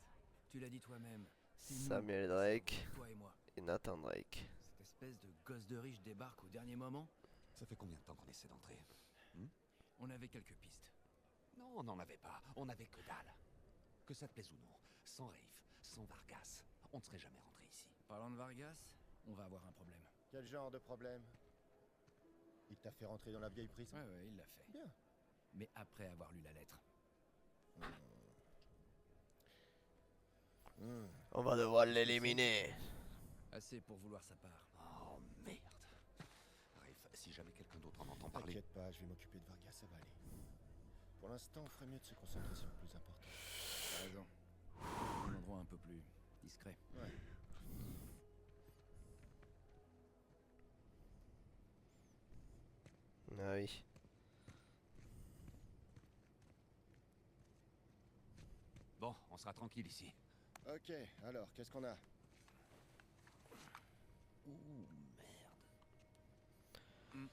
Tu l'as dit toi-même. C'est nous, Samuel Drake toi et moi. et Nathan Drake. Cette espèce de gosse de riche débarque au dernier moment. Ça fait combien de temps qu'on essaie d'entrer? On avait quelques pistes. Non, on n'en avait pas. On avait que dalle. Que ça te plaise ou non, sans Raif, sans Vargas, on ne serait jamais rentré ici. Parlant de Vargas, on va avoir un problème. Quel genre de problème? Il t'a fait rentrer dans la vieille prison? Ouais, il l'a fait. Bien. Mais après avoir lu la lettre. On va devoir l'éliminer. Assez pour vouloir sa part. Oh merde. Raif, si jamais quelqu'un d'autre en entend parler... T'inquiète pas, je vais m'occuper de Vargas, ça va aller. Pour l'instant, on ferait mieux de se concentrer sur le plus important. T'as raison. Un endroit un peu plus discret. Ouais. Ah oui. Bon, on sera tranquille ici. Ok, alors, qu'est-ce qu'on a? Ouh, merde.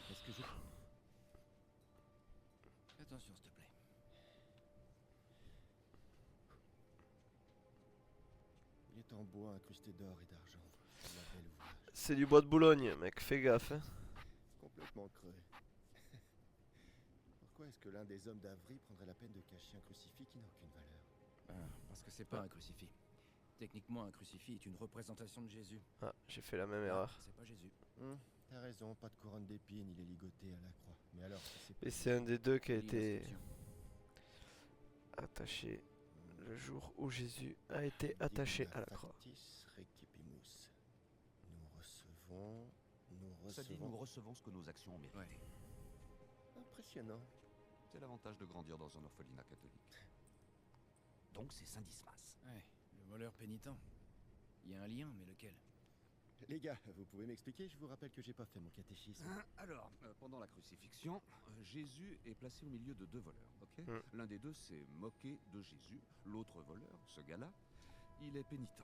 Est-ce que je... Fais attention, s'il te plaît. Il est en bois incrusté d'or et d'argent. C'est la belle ouvrage. C'est du bois de Boulogne, mec, fais gaffe. Hein. Complètement creux. Pourquoi est-ce que l'un des hommes d'Avry prendrait la peine de cacher un crucifix qui n'a aucune valeur? Parce que c'est pas un crucifix. Techniquement, un crucifix est une représentation de Jésus. Ah, j'ai fait la même erreur. C'est pas Jésus. T'as raison, pas de couronne d'épines, il est ligoté à la croix. Mais alors, si c'est Et c'est un des deux qui a Lis été l'inscription. attaché le jour où Jésus a été attaché à la croix. Factis recipimus. Nous recevons... Ça dit, nous recevons ce que nos actions ont mérité. Ouais. Impressionnant. C'est l'avantage de grandir dans un orphelinat catholique. Donc c'est Saint-Dismas. Ouais, le voleur pénitent. Il y a un lien, mais lequel? Les gars, vous pouvez m'expliquer? Je vous rappelle que j'ai pas fait mon catéchisme. Alors, pendant la crucifixion, Jésus est placé au milieu de deux voleurs, ok? L'un des deux s'est moqué de Jésus. L'autre voleur, ce gars-là, il est pénitent.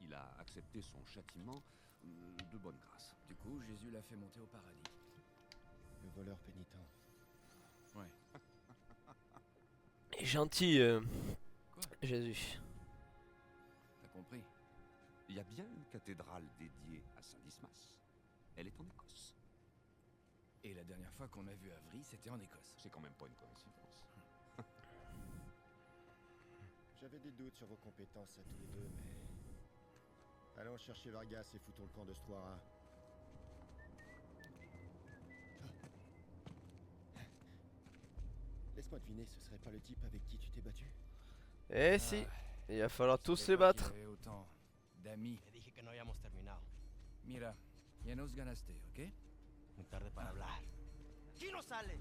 Il a accepté son châtiment de bonne grâce. Du coup, Jésus l'a fait monter au paradis. Le voleur pénitent. Ouais. Et gentil, Quoi? Jésus. T'as compris? Il y a bien une cathédrale dédiée à Saint-Dismas. Elle est en Écosse. Et la dernière fois qu'on a vu Avry, c'était en Écosse. C'est quand même pas une coïncidence. J'avais des doutes sur vos compétences à tous les deux, mais... Allons chercher Vargas et foutons le camp de Stoira. Laisse-moi deviner, ce serait pas le type avec qui tu t'es battu? Eh si, il va falloir Je tous savais les pas qu'il battre. avait autant d'amis. Te dije que no habíamos terminado. Mira, ya nos ganaste, ¿ok? Muy tarde para hablar. ¡Aquí no sales!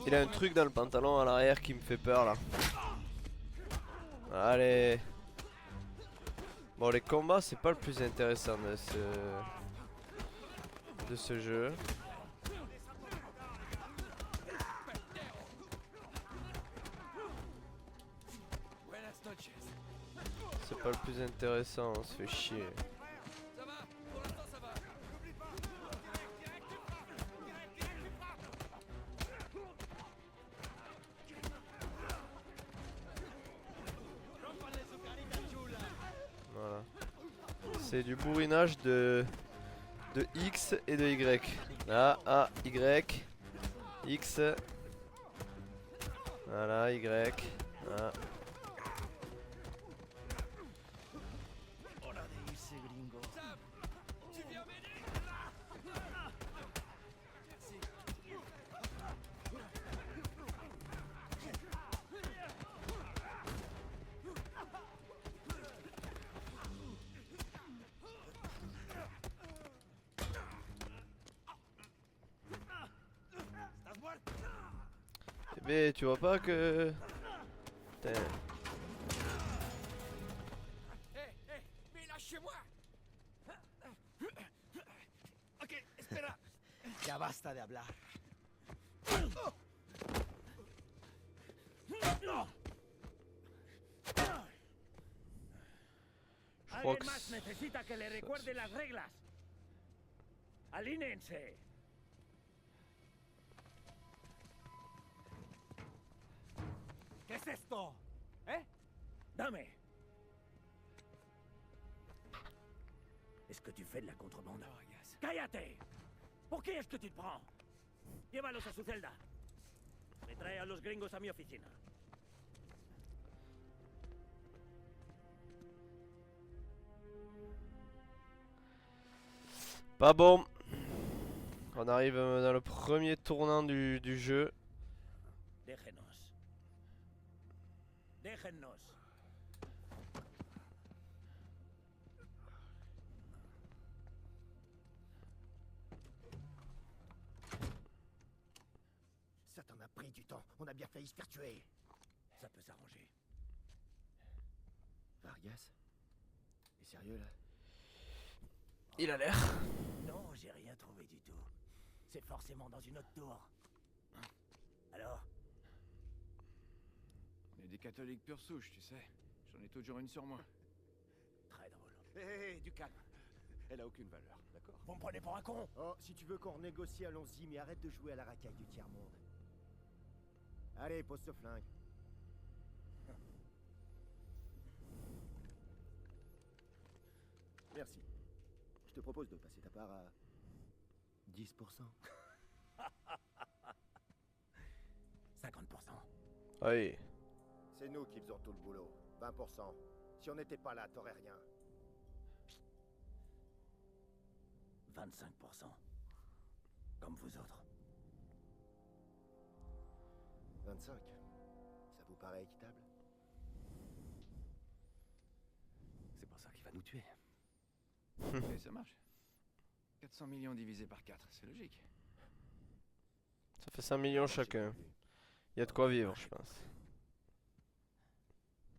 Il a un truc dans le pantalon à l'arrière qui me fait peur là. Allez. Bon, les combats c'est pas le plus intéressant de ce jeu. Buenas noches. C'est pas le plus intéressant, on se fait chier. Ça va? Pour l'instant, ça va. Voilà. C'est du bourrinage de X et de Y. Là, A, Y, X. Voilà, Y. Voilà. Hora de irse, gringo. ¿Estás muerto? Mais tu vois pas que... Putain. Mais lâchez-moi. Ok, espera. Ya basta de hablar. Je crois ¿Alguien que... más necesita que le recuerde las reglas? Alínense. ¿Qué es esto? ¿Eh? Dame. Est-ce que tu fais de la contrebande? Yes. ¡Cállate! ¿Por qué es que tu te prends? Llévalos a su celda. Me trae a los gringos a mi oficina. Pas bon. On arrive dans le premier tournant du jeu. Déjenos. Déjennos. Ça t'en a pris du temps. On a bien failli se faire tuer. Ça peut s'arranger. Vargas? T'es sérieux là? Il a l'air. Non, j'ai rien trouvé du tout. C'est forcément dans une autre tour. Alors? On est des catholiques pure souche, tu sais. J'en ai toujours une sur moi. Très drôle. Hé, du calme. Elle a aucune valeur, d'accord? Vous me prenez pour un con? Oh, si tu veux qu'on renégocie, allons-y, mais arrête de jouer à la racaille du tiers-monde. Allez, pose ce flingue. Merci. Je te propose de passer ta part à 10%. 50%. Oui. C'est nous qui faisons tout le boulot. 20%. Si on n'était pas là, t'aurais rien. 25%. Comme vous autres. 25. Ça vous paraît équitable? C'est pas ça qui va nous tuer. Et ça marche. 400 millions divisé par 4, c'est logique. Ça fait 5 millions chacun. Il y a de quoi vivre, je pense.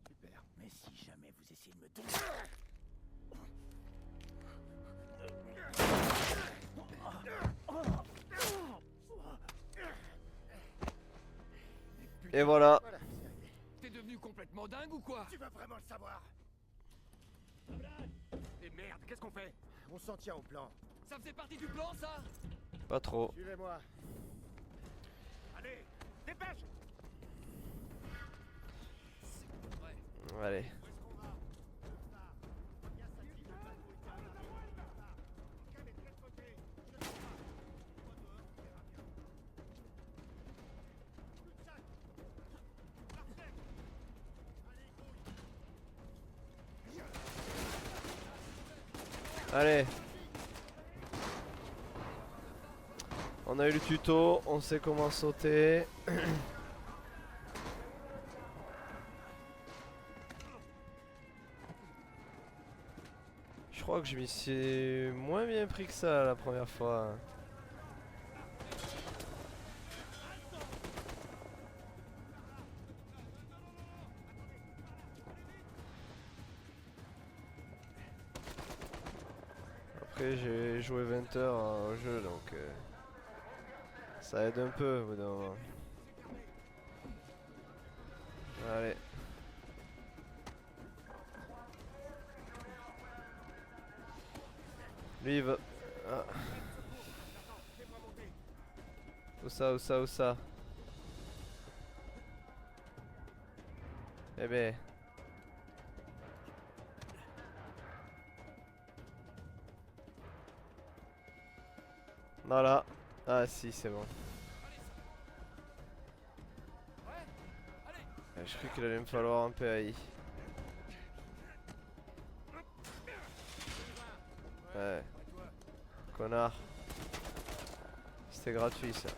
Super. Mais si jamais vous essayez de me Et voilà. Voilà, c'est réglé. T'es devenu complètement dingue ou quoi? Tu vas vraiment le savoir. Et merde, qu'est-ce qu'on fait? On s'en tient au plan. Ça faisait partie du plan, ça? Pas trop. Suivez-moi. Allez, dépêche! Allez. Allez. On a eu le tuto, on sait comment sauter. Je crois que je m'y suis moins bien pris que ça la première fois. Après j'ai joué 20 heures au jeu donc ça aide un peu au bout d'un moment. Allez. Lui il va... Ah. Où ça, où ça, où ça? Eh ben... Voilà. Ah si, c'est bon. Je crois qu'il allait me falloir un PAI. Ouais. Connard. C'était gratuit ça.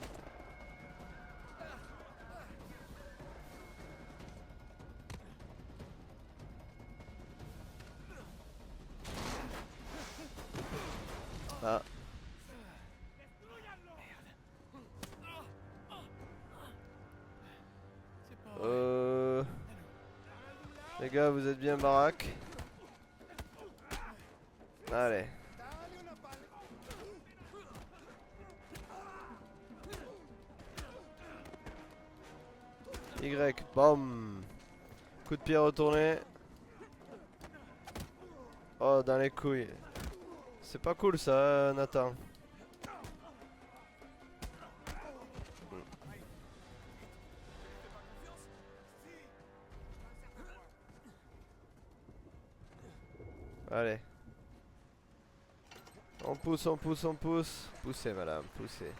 Ah. Les gars, vous êtes bien baraque? Allez. Y, bam. Coup de pied retourné. Oh, dans les couilles. C'est pas cool ça, Nathan. Allez. On pousse, on pousse, on pousse. Poussez, madame, poussez.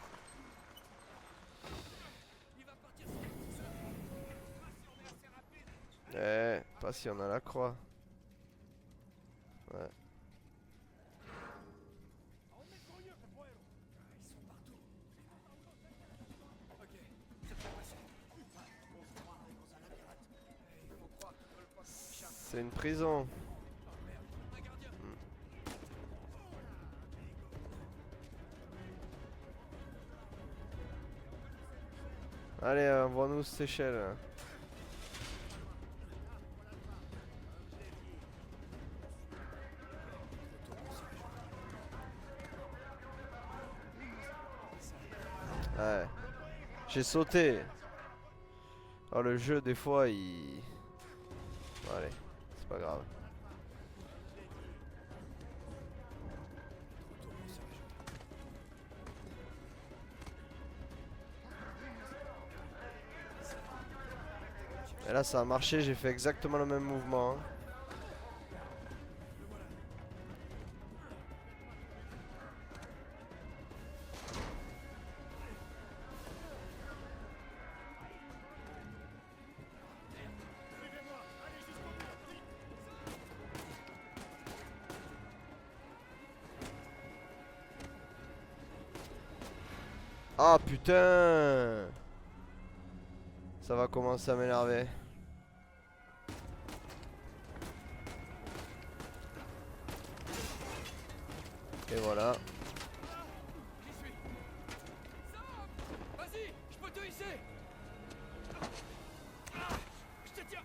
Eh, pas si on a la croix. Ouais. C'est une prison. Allez, envoie-nous cette échelle. Ouais. J'ai sauté. Oh, le jeu, des fois, il... Bon, allez, c'est pas grave. Et là, ça a marché, j'ai fait exactement le même mouvement. Hein. Ah putain! Ça va commencer à m'énerver. Et voilà. Vas-y, je peux te hisser. Je te tiens.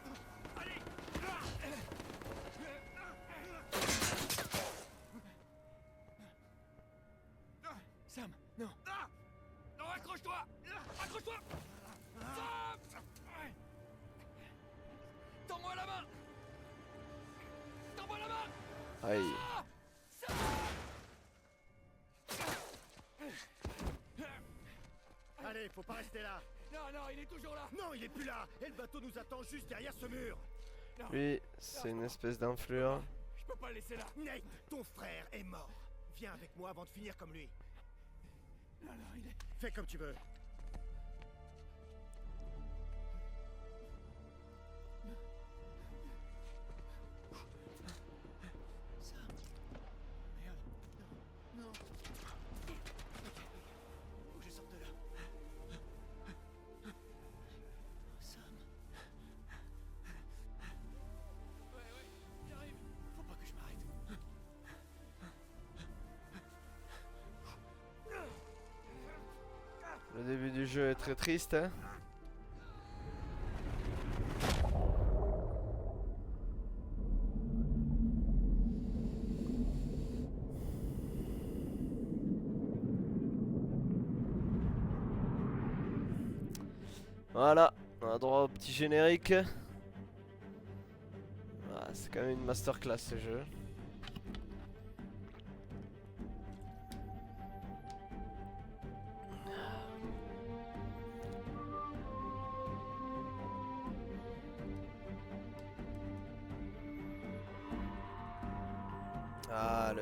Allez. Sam, non. Non, accroche-toi. Accroche-toi. Sam. Tends-moi la main. Tends-moi la main. Aïe. Allez, faut pas rester là. Non, non, il est toujours là. Non, il est plus là. Et le bateau nous attend juste derrière ce mur. Lui, c'est une espèce d'influence. Je peux pas le laisser là. Nate, ton frère est mort. Viens avec moi avant de finir comme lui. Non, non, il est... Fais comme tu veux. Merde. Non. Non. Faut que je sorte de là. Sam. Ouais, j'arrive. Faut pas que je m'arrête. Le début du jeu est très triste, hein. Voilà, on a droit au petit générique. Ah, c'est quand même une masterclass ce jeu. Ah,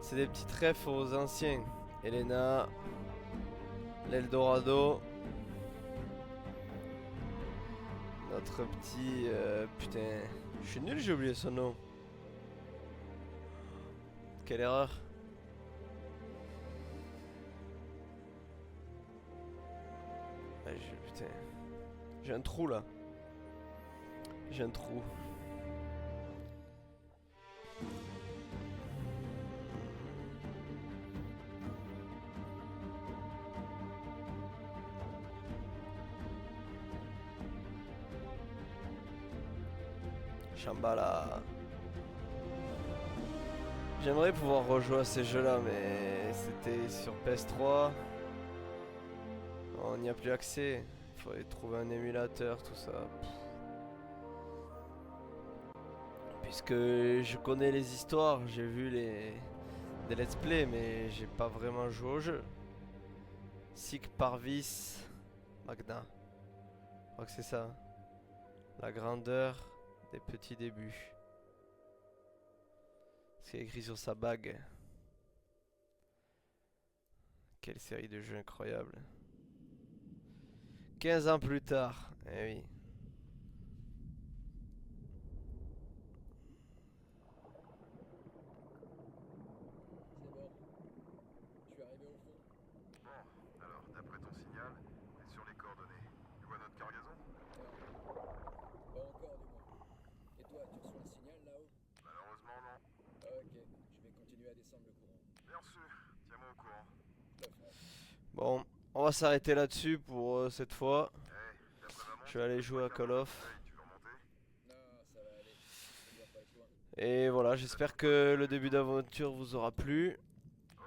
c'est des petits trèfles aux anciens. Elena, l'Eldorado. Notre petit... putain, je suis nul, j'ai oublié son nom. Quelle erreur. Ah, putain. J'ai un trou là. J'ai un trou. Shambhala. J'aimerais pouvoir rejouer à ces jeux-là, mais c'était sur PS3. On n'y a plus accès. Il faudrait trouver un émulateur, tout ça. Puisque je connais les histoires, j'ai vu des let's play, mais j'ai pas vraiment joué au jeu. Sic Parvis Magna. Je crois que c'est ça. La grandeur des petits débuts. C'est écrit sur sa bague. Quelle série de jeux incroyable. 15 ans plus tard. Eh oui. C'est bon. Je suis arrivé au fond. Bon, alors, d'après ton signal, et sur les coordonnées, tu vois notre cargaison? Pas encore, du moins. Et toi, tu reçois un signal là-haut? Malheureusement, non. Ok, je vais continuer à descendre le courant. Bien reçu, tiens-moi au courant. Le frère. Bon, on va s'arrêter là-dessus pour cette fois. Hey, d'après maman, Je vais aller jouer à Call of. tu veux remonter? Non, ça va aller. Je dois pas être loin. Et voilà, j'espère que le début d'aventure vous aura plu.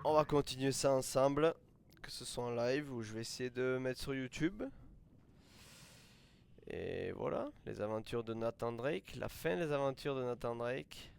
On va continuer ça ensemble. Que ce soit en live ou je vais essayer de mettre sur YouTube. Et voilà, les aventures de Nathan Drake. La fin des aventures de Nathan Drake.